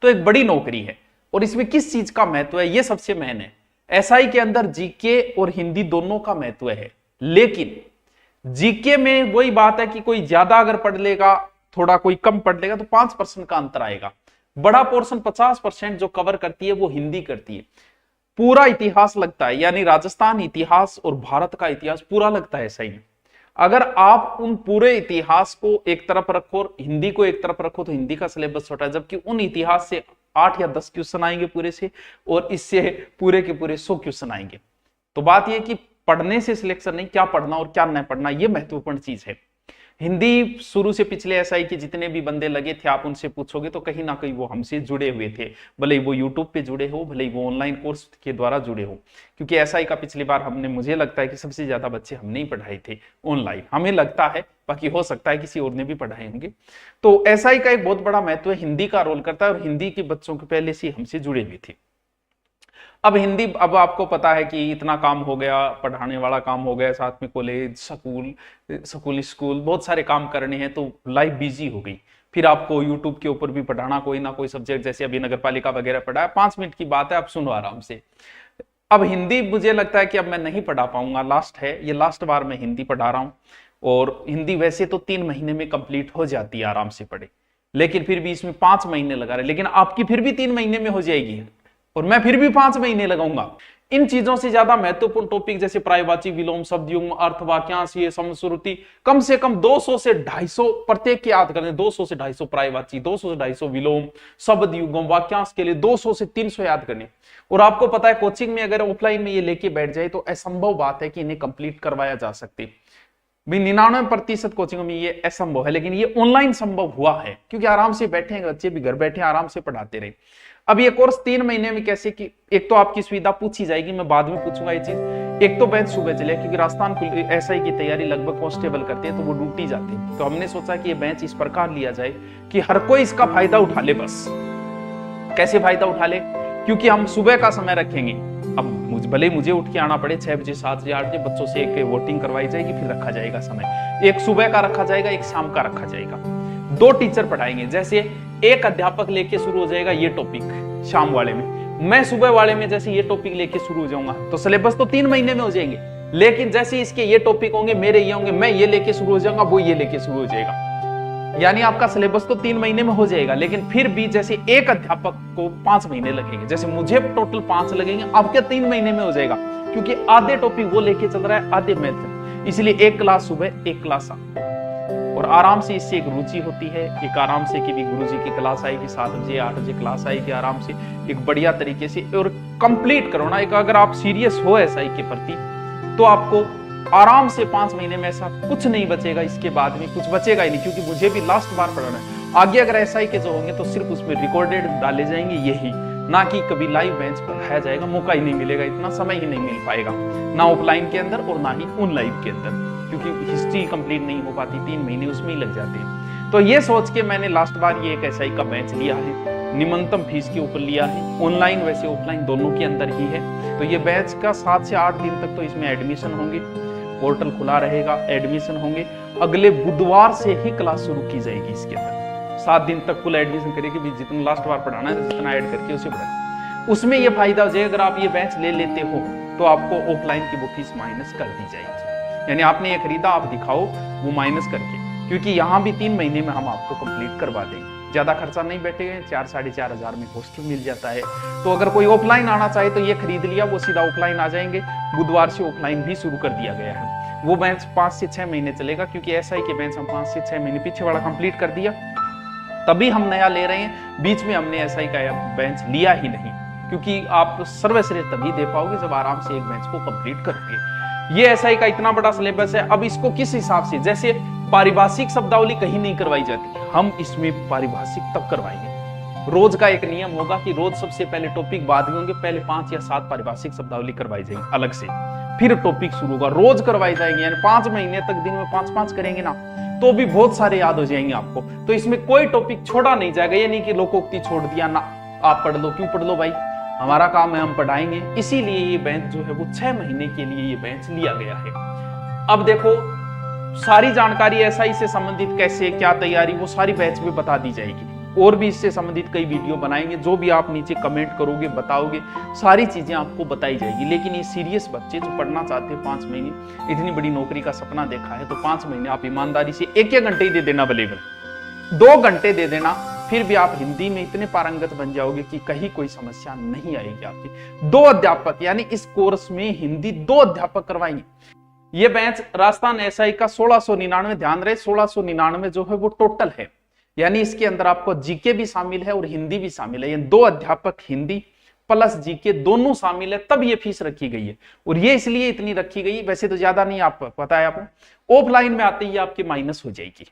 तो एक बड़ी नौकरी है। और इसमें किस चीज का महत्व है, ये सबसे मेन है। एसआई के अंदर जीके और हिंदी दोनों का महत्व है, लेकिन जीके में वही बात है कि कोई ज्यादा अगर पढ़ लेगा, थोड़ा कोई कम पढ़ लेगा, तो 5% का अंतर आएगा। बड़ा पोर्शन 50% जो कवर करती है वो हिंदी करती है। पूरा इतिहास लगता है, यानी राजस्थान इतिहास और भारत का इतिहास पूरा लगता है एसआई में। अगर आप उन पूरे इतिहास को एक तरफ रखो और हिंदी को एक तरफ रखो तो हिंदी का सिलेबस छोटा है, जबकि उन इतिहास से 8 या 10 क्वेश्चन आएंगे पूरे से, और इससे पूरे के पूरे 100 क्वेश्चन आएंगे। तो बात यह कि पढ़ने से सिलेक्शन नहीं, क्या पढ़ना और क्या नहीं पढ़ना, यह महत्वपूर्ण चीज है। हिंदी शुरू से पिछले एसआई के जितने भी बंदे लगे थे, आप उनसे पूछोगे तो कहीं ना कहीं वो हमसे जुड़े हुए थे, भले ही वो यूट्यूब पे जुड़े हो, भले ही वो ऑनलाइन कोर्स के द्वारा जुड़े हो। क्योंकि एसआई का पिछली बार हमने, मुझे लगता है कि सबसे ज्यादा बच्चे हमने ही पढ़ाए थे ऑनलाइन, हमें लगता है, बाकी हो सकता है किसी और ने भी पढ़ाए होंगे। तो एसआई का एक बहुत बड़ा महत्व है, हिंदी का रोल करता है, और हिंदी के बच्चों के पहले से हमसे जुड़े हुए थे। अब हिंदी, अब आपको पता है कि इतना काम हो गया, पढ़ाने वाला काम हो गया, साथ में कॉलेज, स्कूल बहुत सारे काम करने हैं, तो लाइफ बिजी हो गई। फिर आपको यूट्यूब के ऊपर भी पढ़ाना कोई ना कोई सब्जेक्ट, जैसे अभी नगर पालिका वगैरह पढ़ाया, 5 मिनट की बात है, आप सुनो आराम से। अब हिंदी मुझे लगता है कि अब मैं नहीं पढ़ा पाऊंगा, लास्ट है ये, लास्ट बार मैं हिंदी पढ़ा रहा हूं। और हिंदी वैसे तो 3 महीने में कंप्लीट हो जाती है, आराम से पढ़े, लेकिन फिर भी इसमें 5 महीने लगा रहे, लेकिन आपकी फिर भी 3 महीने में हो जाएगी, और मैं फिर भी 5 महीने लगाऊंगा। इन चीजों से ज्यादा महत्वपूर्ण टॉपिक जैसे प्रायवाची, विलोम, शब्दयुग्म, अर्थ, वाक्यांश, ये समश्रुति, कम से कम 200 से 250 प्रत्येक याद करें, 200 से 250 प्रायवाची, 200 से 250 विलोम, शब्द युग्म, वाक्यांश के लिए 200 से 300 याद करने। और आपको पता है कोचिंग में अगर ऑफलाइन में ये लेके बैठ जाए तो असंभव बात है कि इन्हें कंप्लीट करवाया जा सकते। 99% कोचिंगों में ये असंभव है, लेकिन ये ऑनलाइन संभव हुआ है, क्योंकि आराम से बैठे हैं बच्चे भी, घर बैठे आराम से पढ़ाते रहे। अब ये कोर्स 3 महीने में कैसे, कि एक तो आपकी सुविधा पूछी जाएगी, मैं बाद में पूछूंगा ये चीज। एक तो बैच सुबह चले, क्योंकि राजस्थान एसआई की तैयारी लगभग कांस्टेबल करते हैं, तो वो ड्यूटी जाते हैं। तो हमने सोचा कि ये बैच इस प्रकार लिया जाए कि हर कोई इसका फायदा उठा ले। बस कैसे फायदा उठा ले, क्योंकि हम सुबह का समय रखेंगे। अब भले मुझे उठ के आना पड़े 6 बजे, 7 बजे, 8 बजे, बच्चों से एक वोटिंग करवाई जाएगी, फिर रखा जाएगा समय। एक सुबह का रखा जाएगा, एक शाम का रखा जाएगा। 2 टीचर पढ़ाएंगे, जैसे एक अध्यापक लेके शुरू हो जाएगा ये टॉपिक शाम वाले में, मैं सुबह वाले में जैसे ये टॉपिक लेके शुरू हो जाऊंगा, तो सिलेबस तो 3 महीने में हो जाएंगे। लेकिन जैसे इसके ये टॉपिक होंगे, मेरे ये होंगे, मैं ये लेके शुरू हो जाऊंगा, वो ये लेके शुरू हो जाएगा, यानी आपका सिलेबस तो 3 महीने में हो जाएगा। लेकिन फिर भी जैसे एक अध्यापक को 5 महीने लगेंगे, जैसे मुझे टोटल 5 लगेंगे, आपके 3 महीने में हो जाएगा, क्योंकि आधे टॉपिक वो लेके चल रहा है, आधे मैथ। इसलिए एक क्लास सुबह, एक क्लास शाम, और आराम से इससे एक रुचि होती है, एक आराम से कि भी गुरुजी की क्लास आएगी 7 बजे, 8 बजे क्लास आएगी, आराम से एक बढ़िया तरीके से और कंप्लीट करो ना। एक अगर आप सीरियस हो एसआई के प्रति, तो आपको आराम से 5 महीने में ऐसा कुछ नहीं बचेगा, इसके बाद में कुछ बचेगा ही नहीं, क्योंकि मुझे भी लास्ट बार पढ़ाना है। आगे अगर एसआई के जो होंगे तो सिर्फ उसमें रिकॉर्डेड डाले जाएंगे, यही, ना कि कभी लाइव बेंच पढ़ाया जाएगा, मौका ही नहीं मिलेगा, इतना समय ही नहीं मिल पाएगा, ना ऑफलाइन के अंदर और ना ही ऑनलाइन के अंदर, क्योंकि हिस्ट्री कंप्लीट नहीं हो पाती, 3 महीने उसमें ही लग जाते हैं। तो ये सोच के मैंने लास्ट बार ये एक एसआई का बैच लिया है, निम्नतम फीस के ऊपर लिया है, ऑनलाइन वैसे ऑफलाइन दोनों के अंदर ही है। तो ये बैच का 7 से 8 दिन तक तो इसमें एडमिशन होंगे, पोर्टल खुला रहेगा, एडमिशन होंगे। अगले बुधवार से ही क्लास शुरू की जाएगी इसके अंदर, 7 दिन तक कुल एडमिशन करेगी, भी जितना लास्ट बार पढ़ाना है जितना ऐड करके उसे बढ़ा। उसमें ये फायदा हो जाएगा, अगर आप ये बैच ले लेते हो तो आपको ऑफलाइन की वो फीस माइनस कर दी जाएगी, यानी आपने ये खरीदा, आप दिखाओ वो माइनस करके, क्योंकि यहाँ भी 3 महीने में हम आपको कंप्लीट करवा देंगे, ज्यादा खर्चा नहीं बैठेगा, 4 साढ़े 4 हजार में हॉस्टल मिल जाता है। तो अगर कोई ऑफलाइन आना चाहे तो ये खरीद लिया, वो सीधा ऑफलाइन आ जाएंगे। बुधवार से ऑफलाइन भी शुरू कर दिया गया है, वो बैच 5 से 6 महीने चलेगा, क्योंकि एसआई के बैच हम 5 से 6 महीने पीछे वाला कंप्लीट कर दिया, तभी हम नया ले रहे हैं। बीच में हमने एसआई का बेंच लिया ही नहीं, क्योंकि आप सर्वश्रेष्ठ तभी दे पाओगे जब आराम से एक बेंच को कंप्लीट करोगे। ये एसआई का इतना बड़ा सिलेबस है। अब इसको किस हिसाब से, जैसे पारिभाषिक शब्दावली कहीं नहीं करवाई जाती, हम इसमें पारिभाषिक तब करवाएंगे। रोज का एक नियम होगा कि रोज सबसे पहले टॉपिक बाद में होंगे, पहले 5 या 7 पारिभाषिक शब्दावली करवाई जाएगी अलग से, फिर टॉपिक शुरू होगा, रोज करवाई जाएंगे, यानी 5 महीने तक दिन में 5-5 करेंगे ना, तो भी बहुत सारे याद हो जाएंगे आपको। तो इसमें कोई टॉपिक छोड़ा नहीं जाएगा, ये नहीं कि लोकोक्ति छोड़ दिया ना, आप पढ़ लो, क्यों पढ़ लो भाई, हमारा काम है, हम पढ़ाएंगे। इसीलिए ये बेंच जो है वो 6 महीने के लिए ये बेंच लिया गया है। अब देखो, सारी जानकारी एसआई से संबंधित कैसे क्या तैयारी, वो सारी बैच में बता दी जाएगी। और भी इससे संबंधित कई वीडियो बनाएंगे, जो भी आप नीचे कमेंट करोगे बताओगे सारी चीजें आपको बताई जाएगी। लेकिन ये सीरियस बच्चे जो पढ़ना चाहते हैं 5 महीने, इतनी बड़ी नौकरी का सपना देखा है, तो 5 महीने आप ईमानदारी से 1 घंटे ही दे देना, बलेगा 2 घंटे दे देना, फिर भी आप हिंदी में इतने पारंगत बन जाओगे कि कहीं कोई समस्या नहीं आएगी आपकी। 2 अध्यापक, यानी इस कोर्स में हिंदी 2 अध्यापक करवाएंगे। ये बैच राजस्थान एसआई का 1699, ध्यान रहे 1699 जो है वो टोटल है, यानी इसके अंदर आपको जीके भी शामिल है और हिंदी भी शामिल है। ये 2 अध्यापक हिंदी प्लस जीके दोनों शामिल है, तब ये फीस रखी गई है। और ये इसलिए इतनी रखी गई, वैसे तो ज्यादा नहीं, आप पता है आपको, ऑफलाइन में आते ही आपकी माइनस हो जाएगी।